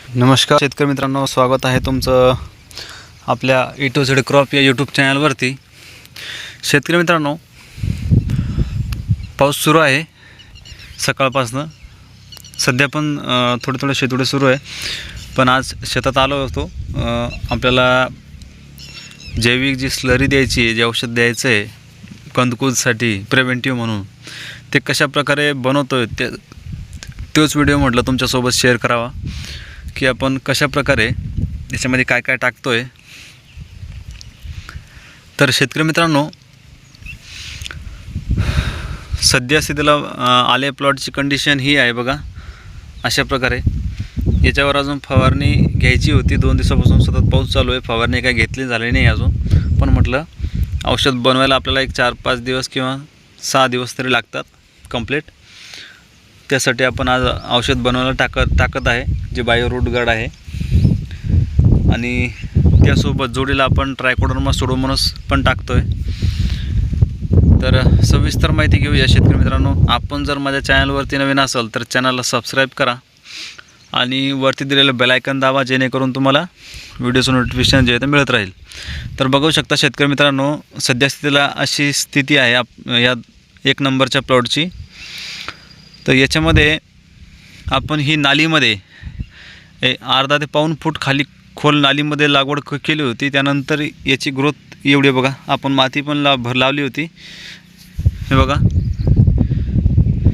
नमस्कार शेतकरी मित्रांनो, स्वागत आहे तुमचं आपल्या ए टू झेड क्रॉप या यूट्यूब चॅनलवरती। शेतकरी मित्रांनो, पाऊस सुरू आहे सकाळपासून। सध्या पण थोडे शेतोडे सुरू आहे, पण आज शेतात आलो होतो। आपल्याला जैविक जी स्लरी द्यायची आहे, जे औषध द्यायचं आहे कंदकुजसाठी प्रिव्हेंटिव्ह म्हणून, ते कशा प्रकारे बनवतोय तोच व्हिडिओ म्हटलं तुमच्यासोबत शेअर करावा की आपण कशा प्रकारे याच्यामध्ये काय काय टाकतोय। तर शेतकरी मित्रांनो, सध्या स्थितीला आले प्लॉटची कंडिशन ही आहे बघा, अशा प्रकारे। याच्यावर अजून फवारणी घ्यायची होती, 2 दिवसापासून सतत पाऊस चालू आहे, फवारणी काय घेतली झाली नाही अजून, पण म्हटलं औषध बनवायला आपल्याला एक 4-5 दिवस किंवा 6 दिवस तरी लागतात कंप्लीट। त्यासाठी आपण आज औषध बनवायला टाकत आहे, जे बायो रूट गार्ड आहे, आणि त्यासोबत जोडीला आपण ट्रायकोडर्मा सुडोमोनास पण टाकतोय। तर सविस्तर माहिती घेऊया शेतकरी मित्रांनो। आपण जर माझ्या चॅनलवरती नवीन असाल तर चॅनलला सबस्क्राईब करा आणि वरती दिलेलं बेल आयकॉन दाबा, जेणेकरून तुम्हाला व्हिडिओचं नोटिफिकेशन जे आहे ते मिळत राहील। तर बघू शकता शेतकरी मित्रांनो, सध्या स्थितीला अशी स्थिती आहे या 1 नंबरच्या प्लॉटची। तर याच्यामध्ये आपण ही नालीमध्ये अर्धा ते पाऊण फूट खाली खोल नालीमध्ये लागवड केली होती। त्यानंतर याची ग्रोथ एवढी बघा, आपण माती पण लावली होती। हे बघा,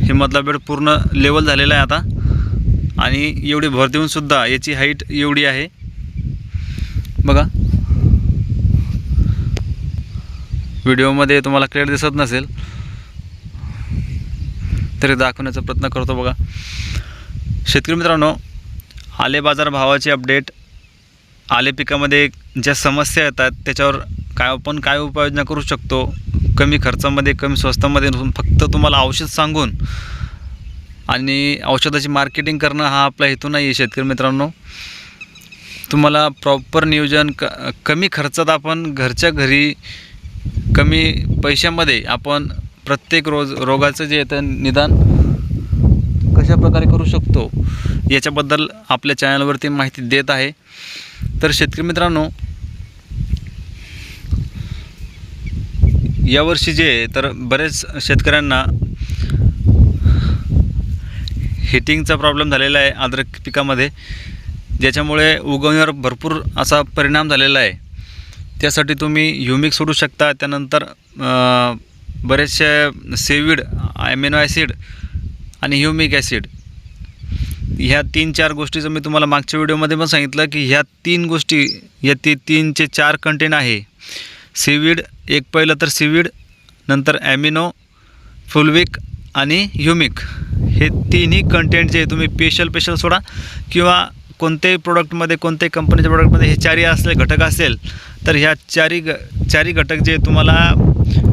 हे मधला बेड पूर्ण लेवल झालेला आहे आता, आणि एवढी भर देऊन सुद्धा याची हाईट एवढी आहे बघा। व्हिडिओमध्ये तुम्हाला क्लिअर दिसत नसेल तरी दाखवण्याचा प्रयत्न करतो बघा। शेतकरी मित्रांनो, आले बाजार भावाचे अपडेट, आले पिकामध्ये ज्या समस्या येतात त्याच्यावर आपण काय उपाययोजना करू शकतो, कमी खर्चामध्ये कमी स्वस्तामध्ये, फक्त तुम्हाला औषध सांगून आणि औषधाची मार्केटिंग करणं हा आपला हेतू नाही आहे शेतकरी मित्रांनो। तुम्हाला प्रॉपर नियोजन, कमी खर्चात आपण घरच्या घरी कमी पैशामध्ये आपण प्रत्येक रोगाचं जे येतं निदान कशा प्रकारे करू शकतो याच्याबद्दल आपल्या चॅनलवरती माहिती देत आहे। तर शेतकरी मित्रांनो, यावर्षी जे तर बरेच शेतकऱ्यांना हिटिंगचा प्रॉब्लेम झालेला आहे अद्रक पिकामध्ये, ज्याच्यामुळे उगवण्यावर भरपूर असा परिणाम झालेला आहे। त्यासाठी तुम्ही ह्युमिक सोडू शकता। त्यानंतर बरेचसे सेविड, ॲमिनो ॲसिड आणि ह्युमिक ॲसिड, ह्या 3-4 गोष्टीचं मी तुम्हाला मागच्या व्हिडिओमध्ये पण सांगितलं की ह्या 3 गोष्टी, या 3चे 4 कंटेंट आहे। सीविड एक पहिलं तर सीविड, नंतर ॲमिनो, फुलविक आणि ह्युमिक, हे 3ही कंटेंट जे तुम्ही स्पेशल सोडा, किंवा कोणत्याही प्रोडक्टमध्ये, कोणत्याही कंपनीच्या प्रोडक्टमध्ये हे 4ही असले घटक असेल तर ह्या चारही घटक जे तुम्हाला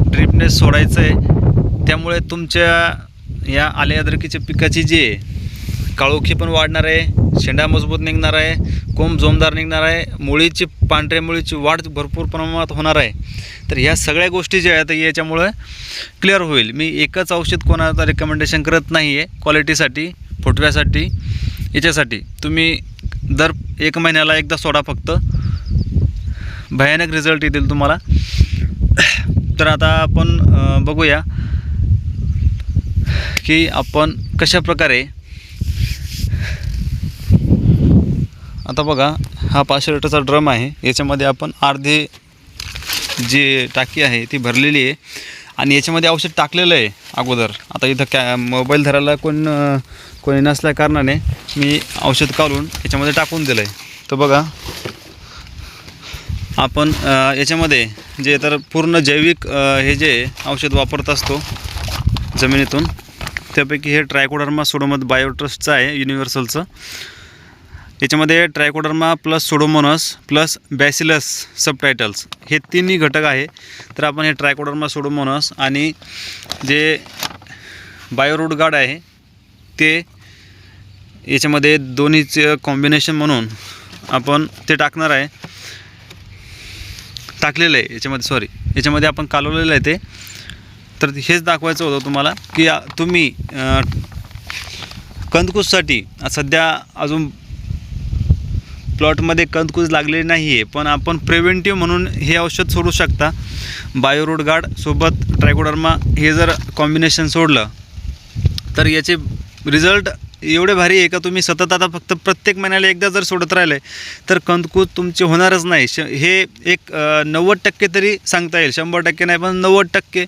ड्रिपने सोडायचं आहे। त्यामुळे तुमच्या या आले अद्रकीच्या पिकाची जी काळोखी पण वाढणार आहे, शेंडा मजबूत निघणार आहे, कोंब जोमदार निघणार आहे, पांढऱ्या मुळीची वाढ भरपूर प्रमाणात होणार आहे। तर ह्या सगळ्या गोष्टी ज्या आहेत याच्यामुळे क्लिअर होईल। मी एकच औषध कोणाला रिकमेंडेशन करत नाही आहे क्वालिटीसाठी, फुटव्यासाठी, याच्यासाठी तुम्ही दर 1 महिन्याला एकदा सोडा, फक्त भयानक रिझल्ट येतील तुम्हाला। तर आता आपण बघूया की आपण कशा प्रकारे, आता बघा हा 500 लिटरचा ड्रम आहे, याच्यामध्ये आपण अर्धी जी टाकी आहे ती भरलेली आहे, आणि याच्यामध्ये औषध टाकलेलं आहे अगोदर। आता इथं मोबाईल धरायला कोणी नसल्या कारणाने मी औषध काढून याच्यामध्ये टाकून दिलं आहे। तर बघा, आपण याच्यामध्ये जे तर पूर्ण जैविक हे जे औषध वापरत असतो जमिनीतून, त्यापैकी हे ट्रायकोडर्मा सुडोमोनास बायोट्रस्टचं आहे, युनिव्हर्सलचं। याच्यामध्ये Trichoderma plus Pseudomonas plus bacillus subtitles हे 3ही घटक आहे। तर आपण हे ट्रायकोडर्मा सुडोमोनास आणि जे बायो रूट गार्ड आहे ते याच्यामध्ये दोन्हीचे कॉम्बिनेशन म्हणून आपण ते टाकणार आहे, टाकलेलं आहे याच्यामध्ये आपण कालवलेलं आहे ते। तर हेच दाखवायचं होतं तुम्हाला की तुम्ही कंदकुजसाठी सध्या अजून प्लॉटमध्ये कंदकुज लागलेली नाही आहे, पण आपण प्रिव्हेंटिव्ह म्हणून हे औषध सोडू शकता. बायोरूट गार्ड सोबत ट्रायकोडर्मा हे जर कॉम्बिनेशन सोडलं तर याचे रिझल्ट एवढे भारी आहे का तुम्ही सतत आता फक्त प्रत्येक महिन्याला एकदा जर सोडत राहिले तर कंदकूज तुमचे होणारच नाही. हे एक 90% तरी सांगता येईल, 100% नाही पण 90%.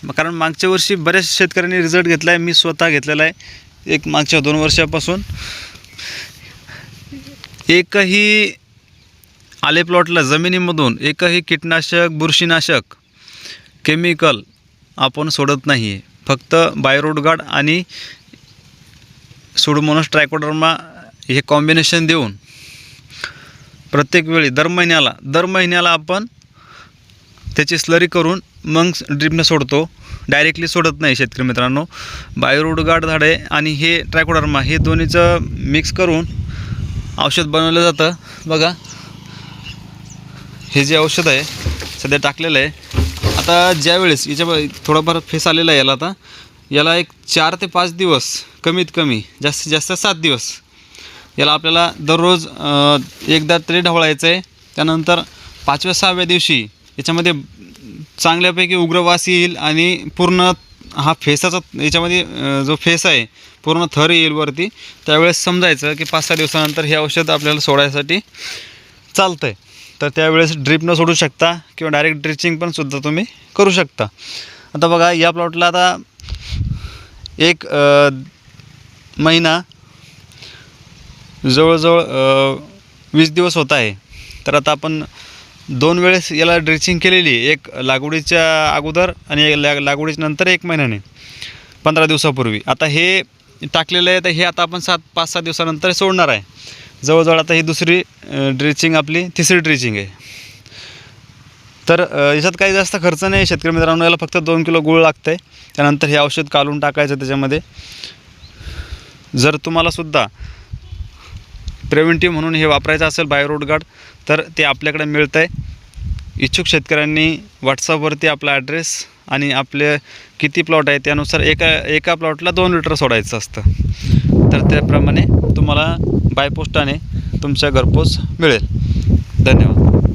कारण मागच्या वर्षी बऱ्याच शेतकऱ्यांनी रिझल्ट घेतला आहे, मी स्वतः घेतलेला आहे एक मागच्या 2 वर्षापासून. एकही आले प्लॉटला जमिनीमधून एकही कीटनाशक बुरशीनाशक केमिकल आपण सोडत नाही आहे. फक्त बायोरूट गार्ड आणि सुडोमोनास ट्रायकोडर्मा हे कॉम्बिनेशन देऊन प्रत्येक वेळी दर महिन्याला आपण त्याची स्लरी करून मग ड्रिपनं सोडतो, डायरेक्टली सोडत नाही शेतकरी मित्रांनो. बायोरूट गार्ड झाडे आणि हे ट्रायकोडर्मा हे दोन्हीचं मिक्स करून औषध बनवलं जातं. बघा हे जे औषध आहे सध्या टाकलेलं आहे. आता ज्यावेळेस याच्या थोडाफार फेस आलेला आहे याला, आता याला एक 4 ते 5 दिवस कमीत कमी, जास्तीत जास्त 7 दिवस याला आपल्याला दररोज एकदा तरी ढवळायचं आहे. त्यानंतर 5व्या-6व्या दिवशी याच्यामध्ये चांगल्यापैकी उग्रवास येईल आणि पूर्ण हा फेसाचा याच्यामध्ये जो फेस आहे पूर्ण थर येईल वरती. त्यावेळेस समजायचं की 5-6 दिवसानंतर हे औषध आपल्याला सोडायसाठी चालतं आहे. तर त्यावेळेस ड्रिपनं सोडू शकता किंवा डायरेक्ट ड्रिचिंग पण सुद्धा तुम्ही करू शकता. आता बघा या प्लॉटला आता एक महिना जवळजवळ 20 दिवस होत आहे. तर आता आपण 2 वेळेस याला ड्रिचिंग केलेली, एक लागवडीच्या अगोदर आणि लागवडीच्या नंतर 1 महिन्याने 15 दिवसापूर्वी. आता हे टाकलेलं आहे, तर हे आता आपण 5-7 दिवसानंतर सोडणार आहे. जवळजवळ आता ही दुसरी ड्रिचिंग आपली तिसरी ड्रिचिंग आहे. तर याच्यात काही जास्त खर्च नाही शेतकरी मित्रांनो. याला फक्त 2 किलो गूळ लागतं आहे. त्यानंतर हे औषध काढून टाकायचं त्याच्यामध्ये. जर तुम्हाला सुद्धा प्रिव्हेंटिव्ह म्हणून हे वापरायचं असेल बायोरूट गार्ड तर ते आपल्याकडे मिळतं आहे. इच्छुक शेतकऱ्यांनी व्हॉट्सअपवरती आपला ॲड्रेस आणि आपले किती प्लॉट आहे त्यानुसार एका प्लॉटला 2 लिटर सोडायचं असतं. तर त्याप्रमाणे तुम्हाला बाय पोस्टाने तुमच्या घरपोच मिळेल. धन्यवाद.